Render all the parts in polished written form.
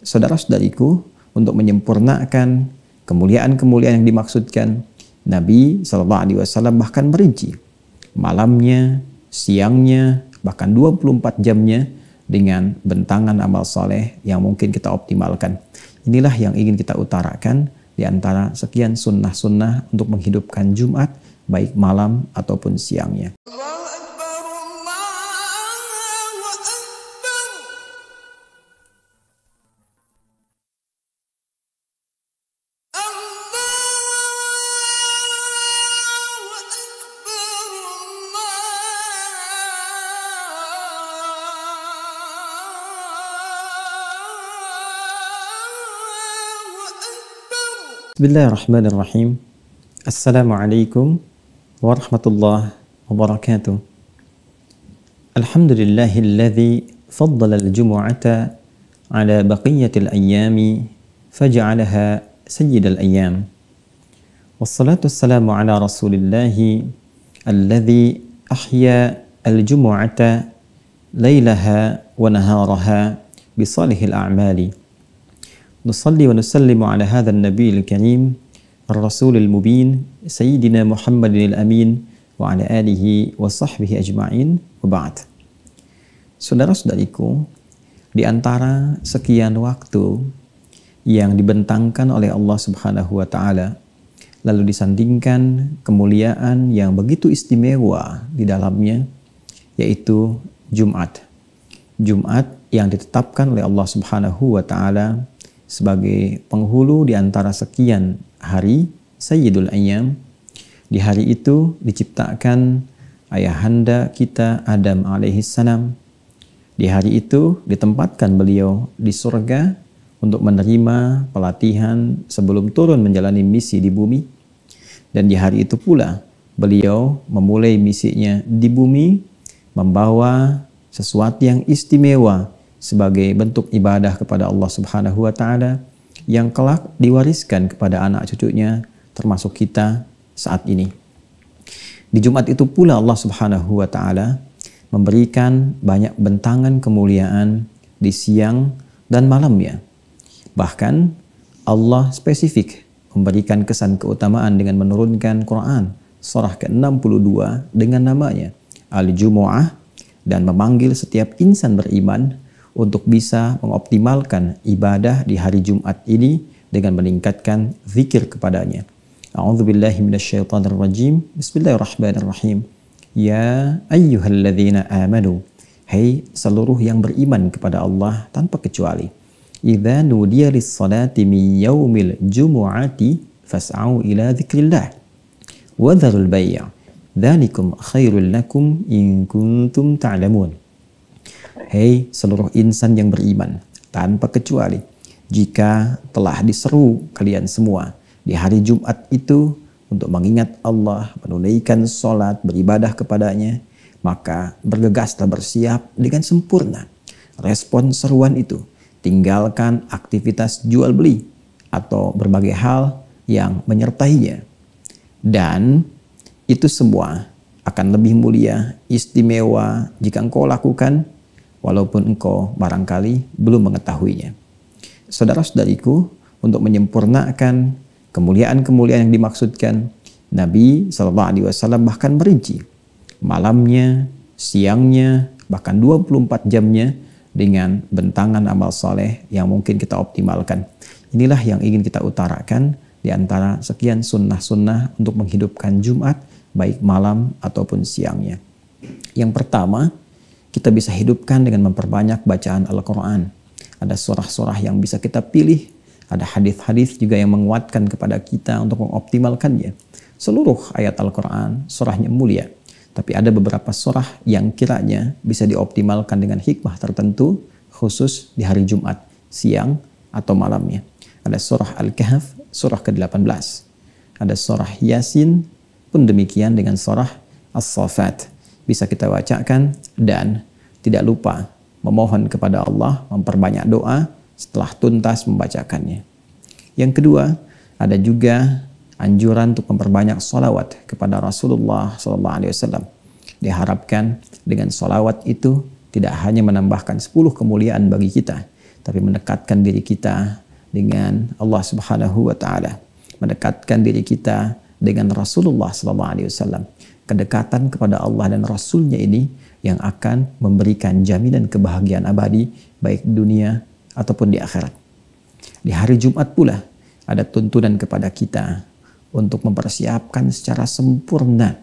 Saudara-saudariku, untuk menyempurnakan kemuliaan-kemuliaan yang dimaksudkan, Nabi SAW bahkan merinci malamnya, siangnya, bahkan 24 jamnya dengan bentangan amal soleh yang mungkin kita optimalkan. Inilah yang ingin kita utarakan di antara sekian sunnah-sunnah untuk menghidupkan Jumat, baik malam ataupun siangnya. Bismillahirrahmanirrahim. Assalamualaikum warahmatullahi wabarakatuh. Alhamdulillahilladzi faddala al-jumu'ata ala baqiyatil ayyami faja'alaha sayyidal ayyam. Wassalatu wassalamu ala rasulillahi alladzi ahya al-jumu'ata laylaha wa naharaha bisalihil a'mali. نصلي ونسلم على هذا النبي الكريم الرسول المبين سيدنا محمد الأمين وعلى آله وصحبه أجمعين وبعد. Saudara-saudariku, di antara sekian waktu yang dibentangkan oleh Allah Subhanahu wa taala lalu disandingkan kemuliaan yang begitu istimewa di dalamnya, yaitu Jumat. Jumat yang ditetapkan oleh Allah Subhanahu wa taala sebagai penghulu di antara sekian hari, Sayyidul Ayyam. Di hari itu diciptakan ayahanda kita Adam alaihissalam. Di hari itu ditempatkan beliau di surga untuk menerima pelatihan sebelum turun menjalani misi di bumi. Dan di hari itu pula beliau memulai misinya di bumi, membawa sesuatu yang istimewa sebagai bentuk ibadah kepada Allah Subhanahu wa taala yang kelak diwariskan kepada anak cucunya termasuk kita saat ini. Di Jumat itu pula Allah Subhanahu wa taala memberikan banyak bentangan kemuliaan di siang dan malamnya. Bahkan Allah spesifik memberikan kesan keutamaan dengan menurunkan Quran surah ke-62 dengan namanya Al-Jumu'ah dan memanggil setiap insan beriman untuk bisa mengoptimalkan ibadah di hari Jumat ini dengan meningkatkan zikir kepadanya. A'udzubillahi minasyaitonirrajim. Bismillahirrahmanirrahim. Ya ayyuhalladzina amanu. Hai seluruh yang beriman kepada Allah tanpa kecuali. Idza nudiya lis-salati min yaumil jumu'ati fas'au ila dzikrillah wa dzarul bai'. Dzalikum khairul lakum in kuntum ta'lamun. Hei seluruh insan yang beriman tanpa kecuali, jika telah diseru kalian semua di hari Jumat itu untuk mengingat Allah, menunaikan sholat, beribadah kepadanya, maka bergegaslah bersiap dengan sempurna. Respon seruan itu, tinggalkan aktivitas jual beli atau berbagai hal yang menyertainya. Dan itu semua akan lebih mulia, istimewa jika engkau lakukan walaupun engkau barangkali belum mengetahuinya. Saudara-saudariku, untuk menyempurnakan kemuliaan-kemuliaan yang dimaksudkan, Nabi SAW bahkan merinci malamnya, siangnya, bahkan 24 jamnya dengan bentangan amal soleh yang mungkin kita optimalkan. Inilah yang ingin kita utarakan di antara sekian sunnah-sunnah untuk menghidupkan Jumat, baik malam ataupun siangnya. Yang pertama, kita bisa hidupkan dengan memperbanyak bacaan Al-Quran. Ada surah-surah yang bisa kita pilih. Ada hadis-hadis juga yang menguatkan kepada kita untuk mengoptimalkannya. Seluruh ayat Al-Quran, surahnya mulia. Tapi ada beberapa surah yang kiranya bisa dioptimalkan dengan hikmah tertentu, khusus di hari Jumat, siang atau malamnya. Ada surah Al-Kahf, surah ke-18. Ada surah Yasin, pun demikian dengan surah As-Saffat. Bisa kita bacakan dan tidak lupa memohon kepada Allah, memperbanyak doa setelah tuntas membacakannya. Yang kedua, ada juga anjuran untuk memperbanyak sholawat kepada Rasulullah SAW. Diharapkan dengan sholawat itu tidak hanya menambahkan 10 kemuliaan bagi kita, tapi mendekatkan diri kita dengan Allah Subhanahu wa taala, mendekatkan diri kita dengan Rasulullah sallallahu alaihi wasallam. Kedekatan kepada Allah dan Rasulnya ini yang akan memberikan jaminan kebahagiaan abadi baik dunia ataupun di akhirat. Di hari Jumat pula ada tuntunan kepada kita untuk mempersiapkan secara sempurna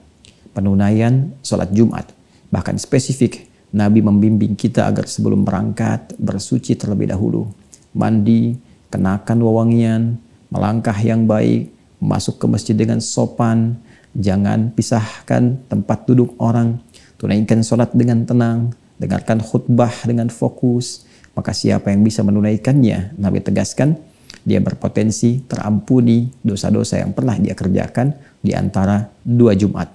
penunaian sholat Jumat. Bahkan spesifik, Nabi membimbing kita agar sebelum berangkat bersuci terlebih dahulu. Mandi, kenakan wewangian, melangkah yang baik, masuk ke masjid dengan sopan, jangan pisahkan tempat duduk orang, tunaikan sholat dengan tenang, dengarkan khutbah dengan fokus. Maka siapa yang bisa menunaikannya, Nabi tegaskan, dia berpotensi terampuni dosa-dosa yang pernah dia kerjakan di antara 2 Jumat.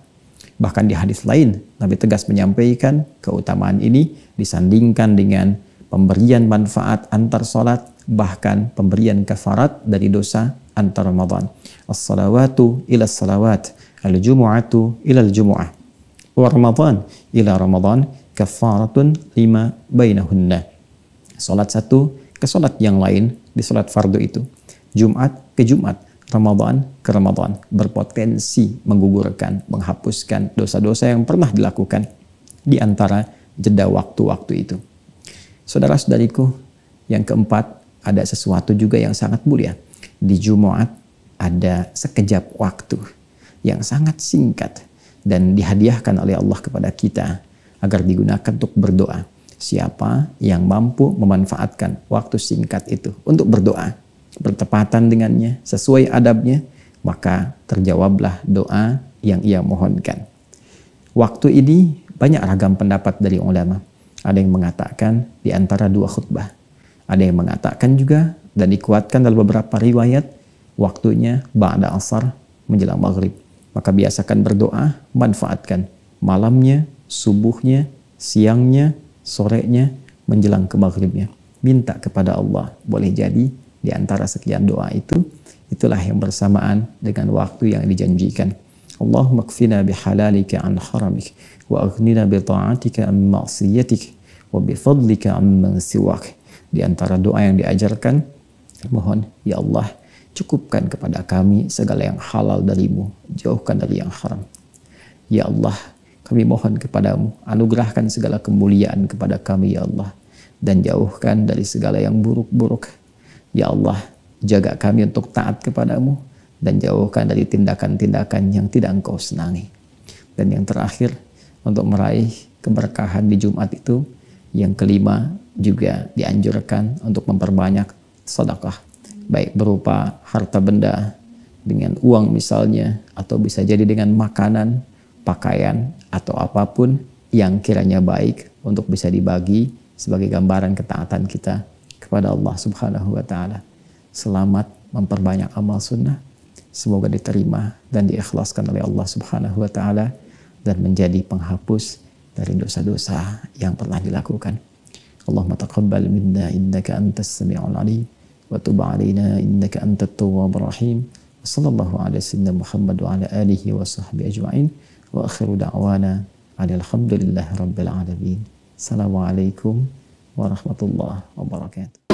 Bahkan di hadis lain, Nabi tegas menyampaikan keutamaan ini disandingkan dengan pemberian manfaat antar sholat, bahkan pemberian kafarat dari dosa antar Ramadan. As-salawatu ila salawat, al-jumu'atu ila al-jumu'ah, wa Ramadan ila Ramadan, kafaratun lima bainahunna. Sholat satu ke sholat yang lain di sholat fardu itu. Jumat ke Jumat, Ramadan ke Ramadan, berpotensi menggugurkan, menghapuskan dosa-dosa yang pernah dilakukan di antara jeda waktu-waktu itu. Saudara-saudariku, yang keempat, ada sesuatu juga yang sangat mulia. Di Jumat ada sekejap waktu yang sangat singkat dan dihadiahkan oleh Allah kepada kita agar digunakan untuk berdoa. Siapa yang mampu memanfaatkan waktu singkat itu untuk berdoa, bertepatan dengannya, sesuai adabnya, maka terjawablah doa yang ia mohonkan. Waktu ini banyak ragam pendapat dari ulama. Ada yang mengatakan di antara 2 khutbah. Ada yang mengatakan juga dan dikuatkan dalam beberapa riwayat waktunya ba'da asar menjelang maghrib. Maka biasakan berdoa, manfaatkan malamnya, subuhnya, siangnya, sorenya, menjelang ke maghribnya. Minta kepada Allah. Boleh jadi di antara sekian doa itu, itulah yang bersamaan dengan waktu yang dijanjikan. Allahumma kfina bihalalika an haramik, wa aghnina bi ta'atika an ma'siyatik, wa bi fadlika amman siwak. Di antara doa yang diajarkan, mohon, ya Allah, cukupkan kepada kami segala yang halal darimu, jauhkan dari yang haram. Ya Allah, kami mohon kepadamu, anugerahkan segala kemuliaan kepada kami, ya Allah, dan jauhkan dari segala yang buruk-buruk. Ya Allah, jaga kami untuk taat kepadamu dan jauhkan dari tindakan-tindakan yang tidak Engkau senangi. Dan yang terakhir, untuk meraih keberkahan di Jumat itu, yang kelima juga dianjurkan untuk memperbanyak sedekah, baik berupa harta benda dengan uang misalnya, atau bisa jadi dengan makanan, pakaian, atau apapun yang kiranya baik untuk bisa dibagi sebagai gambaran ketaatan kita kepada Allah Subhanahu wa taala. Selamat memperbanyak amal sunnah. Semoga diterima dan diikhlaskan oleh Allah Subhanahu wa taala dan menjadi penghapus dari dosa-dosa yang pernah dilakukan. Allahumma taqabbal minna innaka antas sami'ul alim wa tub 'alaina innaka antat tawwabur rahim. Wassallallahu ala sayyidina Muhammad wa ala alihi wa sahbihi ajma'in. Wa akhiru da'wana alhamdulillahi rabbil alamin. Assalamualaikum warahmatullahi wabarakatuh.